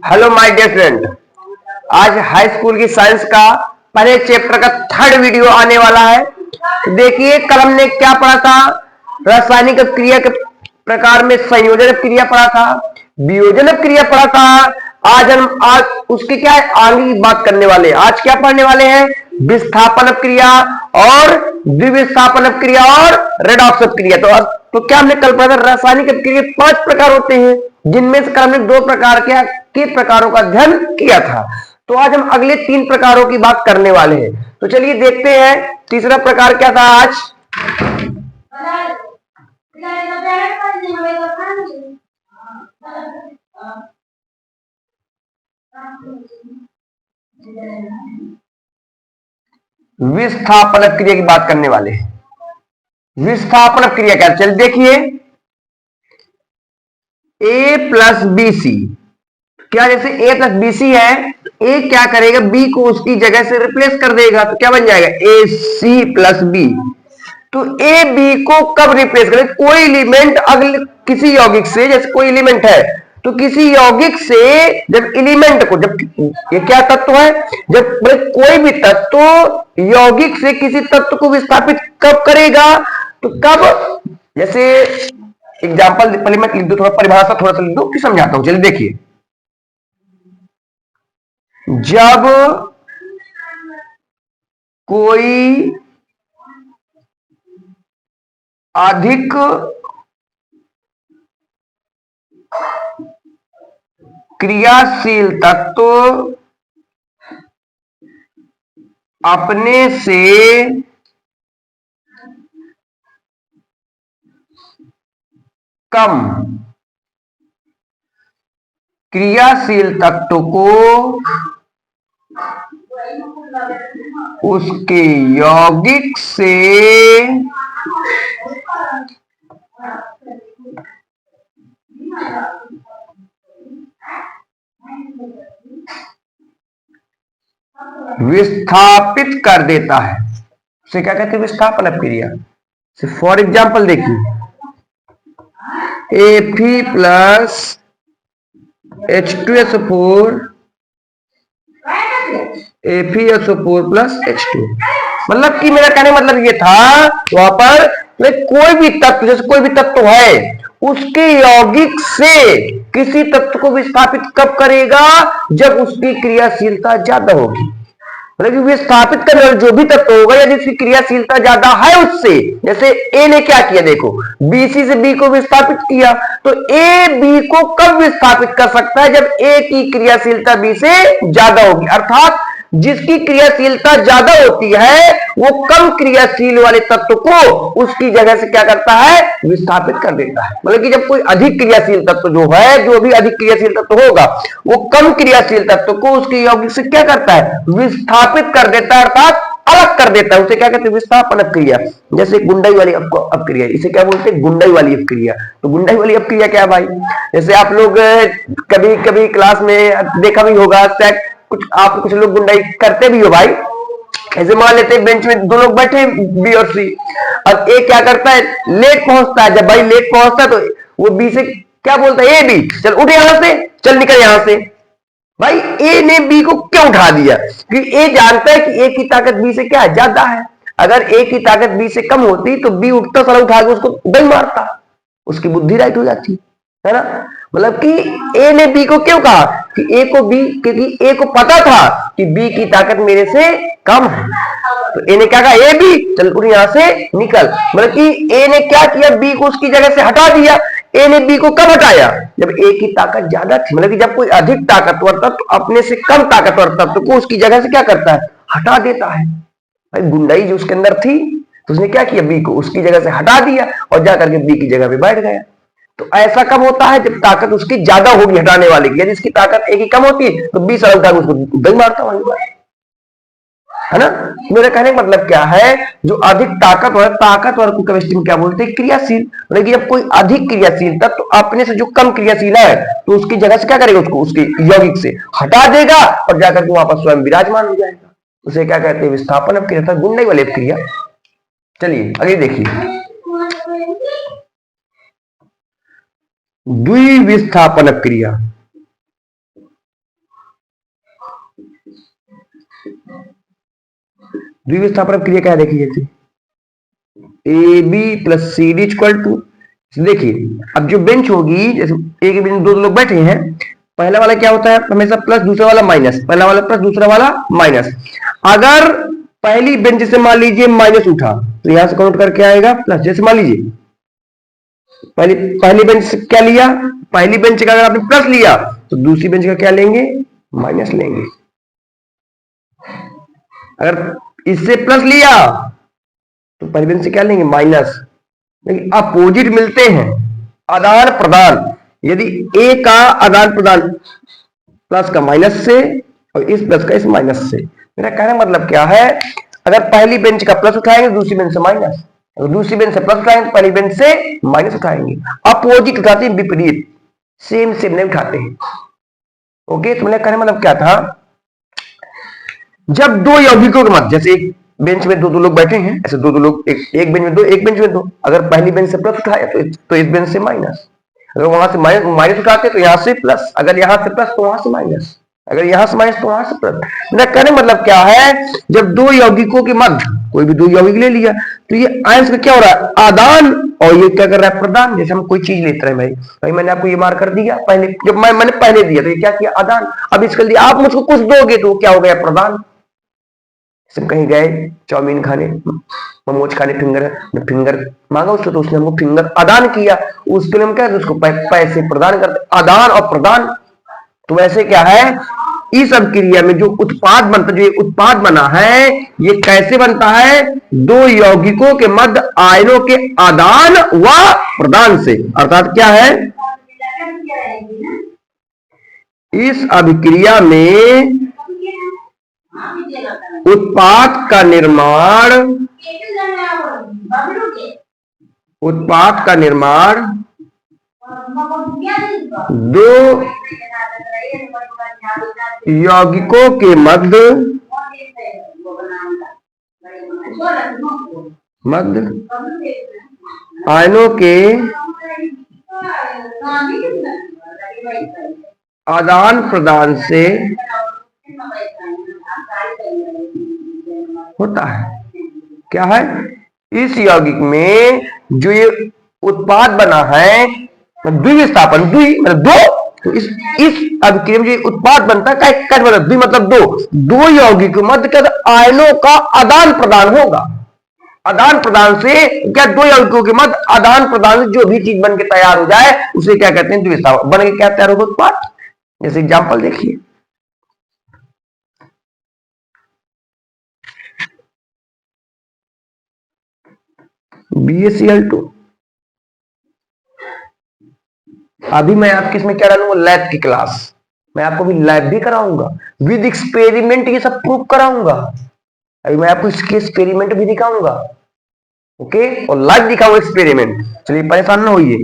Hello my dear friend. आज high school की science का पहले चैप्टर का थर्ड वीडियो आने वाला है। तो देखिए कल हमने क्या पढ़ा था। रासायनिक क्रिया के प्रकार में संयोजन क्रिया पढ़ा था, वियोजन क्रिया पढ़ा था। आज उसकी क्या है, आगे की बात करने वाले हैं। आज क्या पढ़ने वाले हैं, विस्थापन क्रिया और द्विविस्थापन क्रिया और रेडॉक्स क्रिया। तो क्या हमने कल पढ़ा था, रासायनिक क्रिया 5 प्रकार होते हैं, जिनमें से कल हमने 2 प्रकार के प्रकारों का अध्ययन किया था। तो आज हम अगले 3 प्रकारों की बात करने वाले हैं। तो चलिए देखते हैं तीसरा प्रकार क्या था आज। विस्थापन क्रिया की बात करने वाले हैं। विस्थापन क्रिया क्या, चलिए देखिए। ए प्लस बी सी, क्या जैसे ए प्लस बी सी है, ए क्या करेगा, बी को उसकी जगह से रिप्लेस कर देगा। तो क्या बन जाएगा, ए सी प्लस बी। तो ए बी को कब रिप्लेस करें, कोई एलिमेंट अगले किसी यौगिक से, जैसे कोई एलिमेंट है तो किसी यौगिक से जब एलिमेंट को, जब ये क्या तत्व है, जब कोई भी तत्व यौगिक से किसी तत्व को विस्थापित कब करेगा, तो कब, जैसे एग्जाम्पल पहले मैं लिख दू, थोड़ा परिभाषा थोड़ा सा लिख दू फिर समझाता हूं। चलिए देखिए, जब कोई अधिक क्रियाशील तत्व अपने से कम क्रियाशील तत्व को उसके यौगिक से विस्थापित कर देता है, उसे क्या कहते हैं, विस्थापन क्रिया। फॉर एग्जाम्पल देखिए, Fe plus H2SO4, FeSO4 plus H2। मतलब कि मेरा कहने मतलब ये था, वहां पर कोई भी तत्व, जैसे कोई भी तत्व है, उसके यौगिक से किसी तत्व को विस्थापित कब करेगा, जब उसकी क्रियाशीलता ज्यादा होगी। मतलब कि विस्थापित करने वाला जो भी तत्व होगा या जिसकी क्रियाशीलता ज्यादा है उससे, जैसे ए ने क्या किया, देखो बीसी से बी को विस्थापित किया, तो ए बी को कब विस्थापित कर सकता है, जब ए की क्रियाशीलता बी से ज्यादा होगी। अर्थात जिसकी क्रियाशीलता ज्यादा होती है वो कम क्रियाशील वाले तत्व को उसकी जगह से क्या करता है, विस्थापित कर देता है। मतलब कि जब कोई अधिक क्रियाशील तत्व जो है, जो भी अधिक क्रियाशील तत्व होगा, वो कम क्रियाशील तत्व को उसके यौगिक से क्या करता है, विस्थापित कर देता है, अर्थात अलग कर देता है। उसे क्या कहते हैं, विस्थापन अपक्रिया। जैसे गुंडाई वाली अपक्रिया, इसे क्या बोलते हैं, गुंडाई वाली अपक्रिया। तो गुंडाई वाली अपक्रिया क्या है भाई, जैसे आप लोग कभी कभी क्लास में देखा भी होगा, कुछ लोग गुंडाई करते भी हो भाई। ऐसे मान लेते हैं बेंच में 2 लोग बैठे, बी और सी। अब ए क्या करता है, लेट पहुंचता है। जब भाई लेट पहुंचता है तो वो बी से क्या बोलता है, ए बी चल उठ यहां से, चल निकल यहां से। भाई ए ने बी को क्यों उठा दिया, क्योंकि ए जानता है कि ए की ताकत बी से क्या ज्यादा है। अगर ए की ताकत बी से कम होती तो बी उठता सारा उठा के उसको दई मारता, उसकी बुद्धि राइट हो जाती है ना। मतलब कि ए ने बी को क्यों कहा कि ए को बी, क्योंकि ए को पता था कि बी की ताकत मेरे से कम है। तो ए ने क्या कहा, ए बी चल उठ यहां से निकल। मतलब कि ए ने क्या किया, बी को उसकी जगह से हटा दिया। ए ने बी को कब हटाया, जब ए की ताकत ज्यादा थी। मतलब कि जब कोई अधिक ताकतवर तत्व अपने से कम ताकतवर तत्व को उसकी जगह से क्या करता है, हटा देता है। भाई गुंडाई जो उसके अंदर थी, तो उसने क्या किया, बी को उसकी जगह से हटा दिया और जाकर के बी की जगह पे बैठ गया। तो ऐसा कब होता है, जब ताकत उसकी ज्यादा होगी हटाने वाले की। यदि इसकी ताकत एक ही कम होती है तो 20 साल तक उसको दही मारता वहीं पर, है ना। मेरे कहने का मतलब क्या है, जो अधिक ताकतवर को केमिस्ट्री में क्या बोलते हैं, क्रियाशील। मतलब जब कोई अधिक क्रियाशील तत्व तो अपने से जो कम क्रियाशील है, तो उसकी जगह से क्या करेगा, उसको उसके यौगिक से हटा देगा और जाकर के वहां पर स्वयं विराजमान हो जाएगा। उसे क्या कहते हैं, विस्थापन अपक्रिया, गुंडाई वाली अपक्रिया। चलिए आगे देखिए, द्विविस्थापन क्रिया। द्विविस्थापन क्रिया क्या देखिए, A B plus C D equal to, देखिए अब जो बेंच होगी, जैसे एक बेंच दो लोग बैठे हैं, पहला वाला क्या होता है हमेशा प्लस, दूसरा वाला माइनस, पहला वाला प्लस दूसरा वाला माइनस। अगर पहली बेंच से मान लीजिए माइनस उठा तो यहां से काउंट करके आएगा प्लस। जैसे मान लीजिए पहली बेंच से क्या लिया, पहली बेंच का अगर आपने प्लस लिया तो दूसरी बेंच का क्या लेंगे, माइनस लेंगे। अगर इससे प्लस लिया तो पहली बेंच से क्या लेंगे, माइनस। लेकिन अपोजिट मिलते हैं, आदान प्रदान। यदि ए का आदान प्रदान प्लस का माइनस से और इस प्लस का इस माइनस से, मेरा कहने का मतलब क्या है, अगर पहली बेंच का प्लस उठाएंगे दूसरी बेंच से माइनस, अगर दूसरी बेंच से प्लस उठाएंगे पहली बेंच से माइनस उठाएंगे। अपोजिट उठाते हैं, विपरीत, सेम सेम नहीं उठाते हैं। ओके, तो मेरा कहने का मतलब क्या था, जब दो यौगिकों के मध्य, जैसे एक बेंच में दो दो लोग बैठे हैं, ऐसे दो दो लोग, एक बेंच में दो, एक बेंच में दो, अगर पहली बेंच से प्लस उठाया तो इस बेंच से माइनस, अगर वहां से माइनस उठाते तो यहां से प्लस, अगर यहां से प्लस तो वहां से माइनस, अगर यहां से माइनस तो वहां से प्लस। मेरा कहने मतलब क्या है, जब दो यौगिकों के मध्य, कोई भी दो यौगिक ले लिया, तो ये आयंस का क्या हो रहा है, आदान, और ये क्या कर रहा है, प्रदान। जैसे हम कोई चीज लेते हैं, भाई मैंने आपको ये मार कर दिया, पहले जब मैंने पहले दिया तो ये क्या किया, आदान। अब इसके लिए आप मुझको कुछ दोगे तो क्या हो गया, प्रदान। सब कहीं गए चाउमीन खाने, मोमोज खाने, फिंगर मांगा उससे, तो उसने हमको फिंगर आदान किया, उसके लिए हम क्या, उसको पैसे प्रदान करते, आदान और प्रदान। तो वैसे क्या है, इस अभिक्रिया में जो उत्पाद बनता है, जो ये उत्पाद बना है, ये कैसे बनता है, दो यौगिकों के मध्य आयनों के आदान व प्रदान से। अर्थात क्या है, इस अभिक्रिया में उत्पाद का निर्माण दो यौगिकों के मध्य आयनों के आदान प्रदान से होता है। क्या है, इस यौगिक में जो ये उत्पाद बना है, द्विविस्थापन, द्वि मतलब दो, तो इस अभिक्रिया में जो उत्पाद बनता है, क्या मतलब, द्वि मतलब दो यौगिक मध्य के आयनों का आदान प्रदान होगा। आदान प्रदान से क्या, दो यौगिकों के मध्य आदान प्रदान से जो भी चीज बन के तैयार हो जाए उसे क्या कहते हैं, द्विविस्थापन। बन के क्या तैयार होगा, उत्पाद। जैसे एग्जाम्पल देखिए, BaCl2। अभी मैं आपके इसमें क्या डालूंगा, लैब की क्लास, मैं आपको भी लैब भी कराऊंगा, विद एक्सपेरिमेंट ये सब प्रूव कराऊंगा। अभी मैं आपको इसके एक्सपेरिमेंट भी दिखाऊंगा, ओके, और लाइव दिखाऊंगा एक्सपेरिमेंट। चलिए परेशान ना होइए।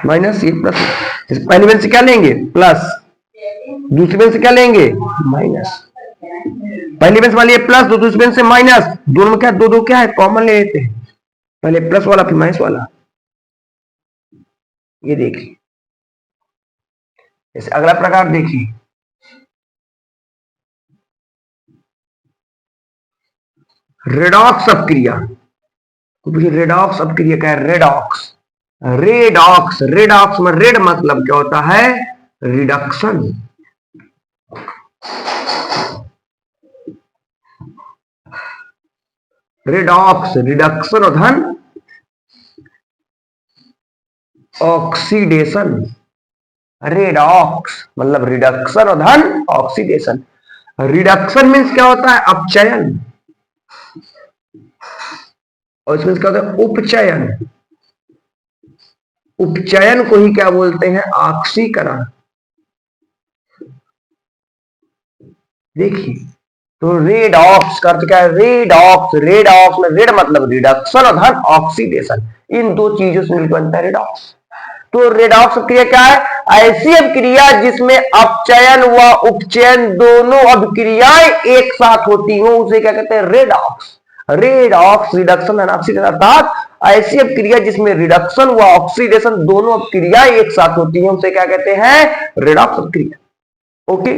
माइनस, ये प्लस, पहली बेंच से क्या लेंगे, प्लस, दूसरी बेंच से क्या लेंगे, माइनस। पहली बेंच वाली प्लस, दूसरी बेंच से माइनस, दोनों में क्या, दो दो क्या है, कॉमन ले लेते हैं, पहले प्लस वाला फिर माइनस वाला। ये देखिए, इस अगला प्रकार देखिए, रेडॉक्स अपक्रिया। रेडॉक्स अपक्रिया क्या है, रेडॉक्स, रेडॉक्स, रेडॉक्स में रेड मतलब क्या होता है, रिडक्शन। रेडॉक्स, रिडक्शन और धन ऑक्सीडेशन। रेडॉक्स मतलब रिडक्शन और धन ऑक्सीडेशन। रिडक्शन मीन्स क्या होता है, अपचयन, और इसमें क्या होता है, उपचयन। उपचयन को ही क्या बोलते हैं, ऑक्सीकरण। देखिए, तो रेडॉक्स का अर्थ क्या है, रेडॉक्स, रेडॉक्स में रेड मतलब रिडक्शन और धन ऑक्सीडेशन, इन दो चीजों से मिलकर बनता है रेडॉक्स। तो रेडॉक्स क्रिया क्या है, ऐसी अभिक्रिया जिसमें अपचयन व उपचयन दोनों अभिक्रियाएं एक साथ होती हो, उसे क्या कहते हैं, redox. Redox, reduction and oxidation, अर्थात ऐसी अभिक्रिया जिसमें रिडक्शन व ऑक्सीडेशन दोनों अभिक्रियाएं एक साथ होती हैं, उसे क्या कहते हैं, रेडॉक्स अभिक्रिया। ओके।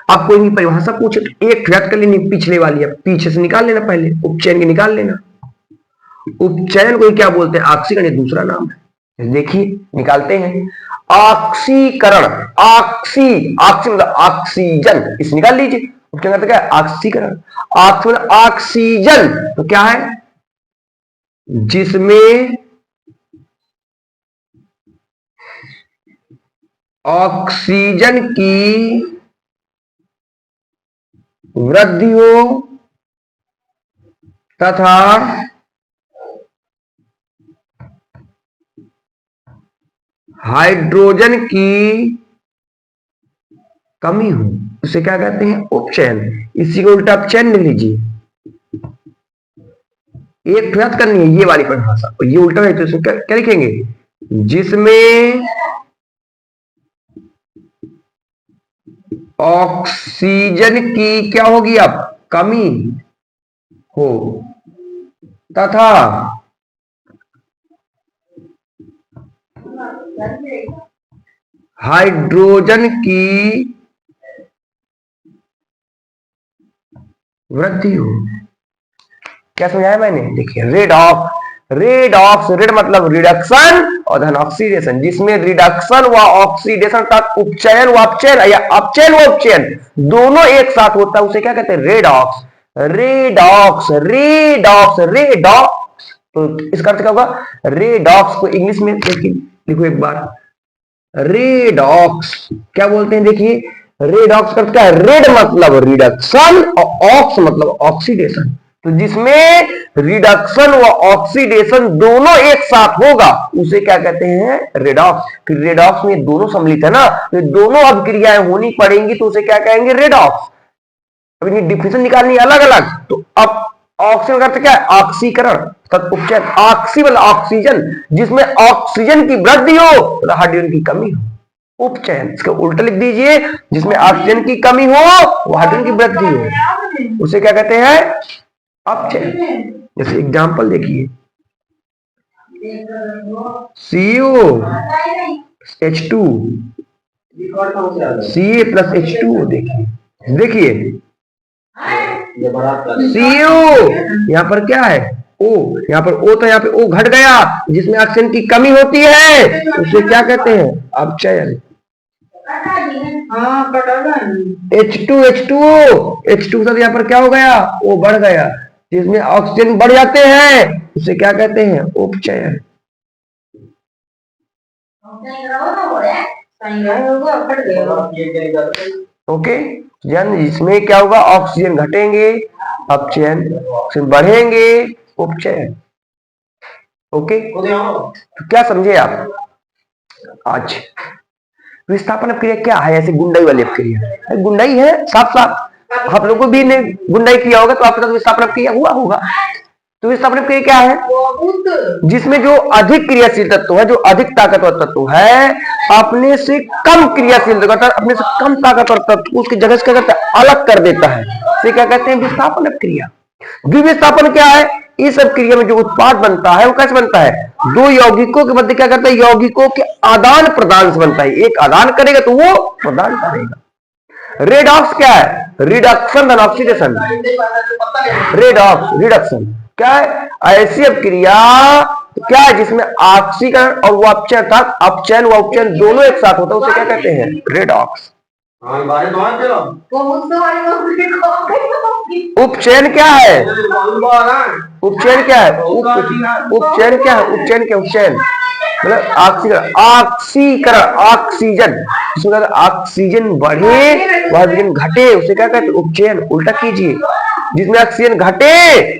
अब कोई भी परिभाषा पूछे तो एक याद कर लेनी पिछले वाली, अब पीछे से निकाल लेना, पहले उपचयन की निकाल लेना। उपचयन को क्या बोलते हैं? ऑक्सीकरण, दूसरा नाम है। देखिए निकालते हैं। ऑक्सीकरण, ऑक्सी, ऑक्सी मतलब ऑक्सीजन, इस निकाल लीजिए। उपचयन करते क्या है? ऑक्सीकरण। ऑक्सीजन तो क्या है? जिसमें ऑक्सीजन की वृद्धि हो तथा हाइड्रोजन की कमी हो, उसे क्या कहते हैं? उपचयन। इसी को उल्टा अपचयन लिख लीजिए। एक याद करनी है ये वाली परिभाषा, और ये उल्टा है तो इसमें क्या लिखेंगे? जिसमें ऑक्सीजन की क्या होगी? अब कमी हो तथा हाइड्रोजन की वृद्धि हो। क्या समझाया मैंने? देखिए रेडॉक्स, रेडॉक्स, रेड मतलब रिडक्शन और धन ऑक्सीडेशन, जिसमें रिडक्शन व ऑक्सीडेशन का उपचयन व अपचयन या अपचयन व उपचयन दोनों एक साथ होता है, उसे क्या कहते हैं? रेडॉक्स। Redox, redox, redox. तो इसका अर्थ क्या होगा? रेडॉक्स को इंग्लिश में देखिए, लिखो एक बार। रेडॉक्स क्या बोलते हैं? देखिए रेडॉक्स का क्या है? रेड मतलब रिडक्शन और ऑक्स मतलब ऑक्सीडेशन। तो जिसमें रिडक्शन व ऑक्सीडेशन दोनों एक साथ होगा उसे क्या कहते हैं? रेडॉक्स। फिर रेडॉक्स में दोनों सम्मिलित है ना, तो दोनों अभिक्रियाएं होनी पड़ेंगी तो उसे क्या कहेंगे? रेडॉक्स। अब इनकी डिफिनेशन निकालनी अलग अलग। तो अब ऑक्सीजन का अर्थ क्या है? ऑक्सीकरण। उपचयन, ऑक्सी मतलब ऑक्सीजन, जिसमें ऑक्सीजन की वृद्धि हो मतलब हाइड्रोजन की कमी हो। उपचयन, इसका उल्टा लिख दीजिए। जिसमें ऑक्सीजन की कमी हो वो हाइड्रोजन की वृद्धि हो, उसे क्या कहते हैं? अपचयन। जैसे एग्जांपल देखिए, CO H2, Ca plus H2O। देखिए देखिए CO यहाँ पर क्या है? O, यहाँ पर O, तो यहाँ पे O घट गया, जिसमें ऑक्सीजन की कमी होती है उसे क्या कहते हैं? अपचयन। H2O तो यहाँ पर क्या हो गया? O बढ़ गया, जिसमें ऑक्सीजन बढ़ जाते हैं उसे क्या कहते हैं? उपचयन। ओके, यानी इसमें क्या होगा? ऑक्सीजन घटेंगे अपचयन, ऑक्सीजन बढ़ेंगे उपचयन। ओके, तो क्या समझे आप आज? विस्थापन अपक्रिया क्या है? ऐसी गुंडाई वाली अपक्रिया, गुंडाई है साफ साफ। आप लोगों को भी ने गुंडाई किया होगा तो आपके साथ विस्थापन अपक्रिया हुआ होगा। तो विस्थापन अपक्रिया क्या है? जिसमें जो अधिक क्रियाशील तत्व है, जो अधिक ताकतवर तत्व है, अपने से कम क्रियाशील, अपने से कम ताकतवर तत्व उसकी जगह से क्या करता है? अलग कर देता है। तो क्या कहते हैं? विस्थापन अपक्रिया। द्विविस्थापन क्या है? इस सब क्रिया में जो उत्पाद बनता है वो कैसे बनता है? दो यौगिकों के मध्य क्या करता है? यौगिकों के आदान प्रदान से बनता है। एक आदान करेगा तो वो प्रदान करेगा। रेडॉक्स क्या है? रिडक्शन धन ऑक्सीडेशन। रेडॉक्स रिडक्शन क्या है? ऐसी अपक्रिया क्या है जिसमें ऑक्सीकरण और वो अपचयन था, अपचयन व उपचयन दोनों एक साथ होता है, उसे क्या कहते हैं? रेडॉक्स। उपचयन क्या है? उपचयन क्या है? उपचयन क्या है? उपचयन क्या? उपचयन मतलब ऑक्सीकरण, ऑक्सीकरण ऑक्सीजन, जिसमें ऑक्सीजन बढ़े वह हाइड्रोजन घटे उसे क्या कहते हैं? उपचयन। उल्टा कीजिए, जिसमें ऑक्सीजन घटे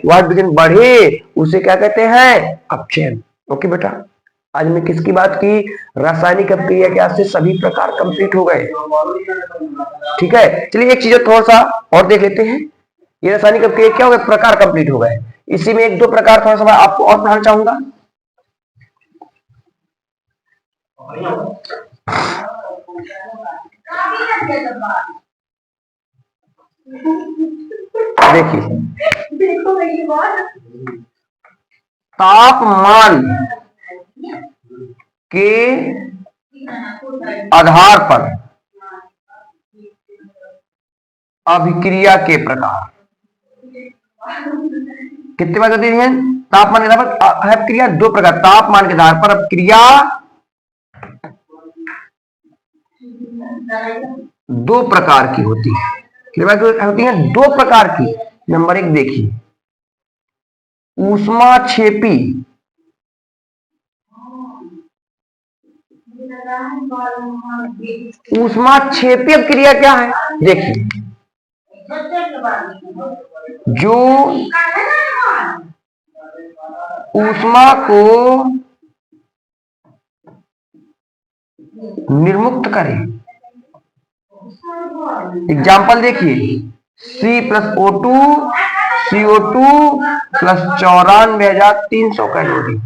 वह हाइड्रोजन बढ़े उसे क्या कहते हैं? अपचयन। ओके बेटा, आज मैं किसकी बात की? रासायनिक अपक्रिया के आज से सभी प्रकार कंप्लीट हो गए। ठीक है, चलिए एक चीज थोड़ा सा और देख लेते हैं। ये रासायनिक अपक्रिया क्या हो गए? प्रकार कंप्लीट हो गए। इसी में एक दो प्रकार थोड़ा सा आपको और पढ़ाना चाहूंगा। देखिए तापमान के आधार पर अभिक्रिया के प्रकार। कितने बार होती है? तापमान के आधार पर अभिक्रिया दो प्रकार, तापमान के आधार पर अभिक्रिया दो प्रकार की होती है। होती है दो प्रकार की। नंबर एक देखिए, ऊष्माक्षेपी ऊष्माक्षेपी अभिक्रिया क्या है? देखिए, जो ऊष्मा को निर्मुक्त करे। एग्जाम्पल देखिए, C+O2 CO2 प्लस 94,300 कैलोरी।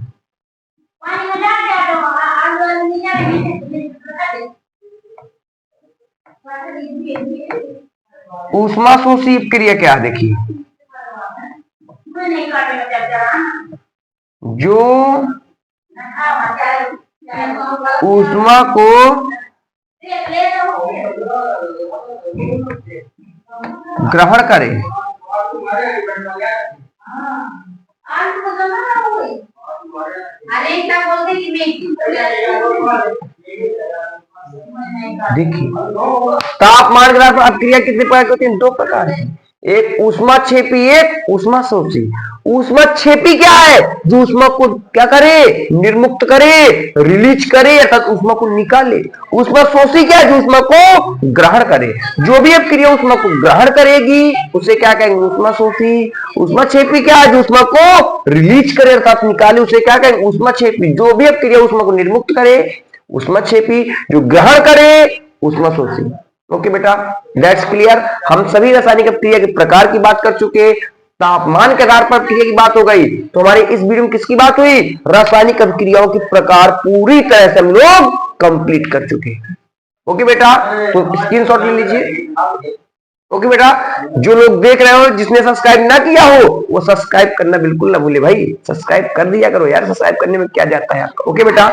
ऊष्मा शोषी क्रिया क्या है? देखिए, जो ऊष्मा को ग्रहण करे, देखिए तापमान के आधार पर अभिक्रिया कितने प्रकार की होती है? दो प्रकार की। एक ऊष्माक्षेपी, एक ऊष्मा शोषी। ऊष्माक्षेपी क्या है? जो ऊष्मा को क्या करे? निर्मुक्त करे, रिलीज करे, अर्थात ऊष्मा को निकाले। ऊष्मा शोषी क्या है? जो ऊष्मा को ग्रहण करे। जो भी अभिक्रिया ऊष्मा को ग्रहण करेगी उसे क्या कहेंगे? ऊष्मा शोषी। ऊष्माक्षेपी क्या है? जो ऊष्मा को रिलीज करे अर्थात निकाले उसे क्या कहेंगे? ऊष्माक्षेपी। जो भी अभिक्रिया ऊष्मा को निर्मुक्त करे ऊष्माक्षेपी, जो ग्रहण करे ऊष्मा शोषी। ओके बेटा, दैट्स क्लियर। हम सभी रासायनिक अभिक्रिया के प्रकार की बात कर चुके, तापमान के आधार पर अभिक्रिया की बात हो गई। तो हमारी इस वीडियो में किसकी बात हुई? रासायनिक अभिक्रियाओं के प्रकार पूरी तरह से हम लोग कंप्लीट कर चुके। ओके बेटा, तो स्क्रीनशॉट ले लीजिए। ओके बेटा, जो लोग देख रहे हो जिसने सब्सक्राइब ना किया हो वो सब्सक्राइब करना बिल्कुल ना भूले भाई। सब्सक्राइब कर दिया करो यार, सब्सक्राइब करने में क्या जाता है आपका। ओके बेटा।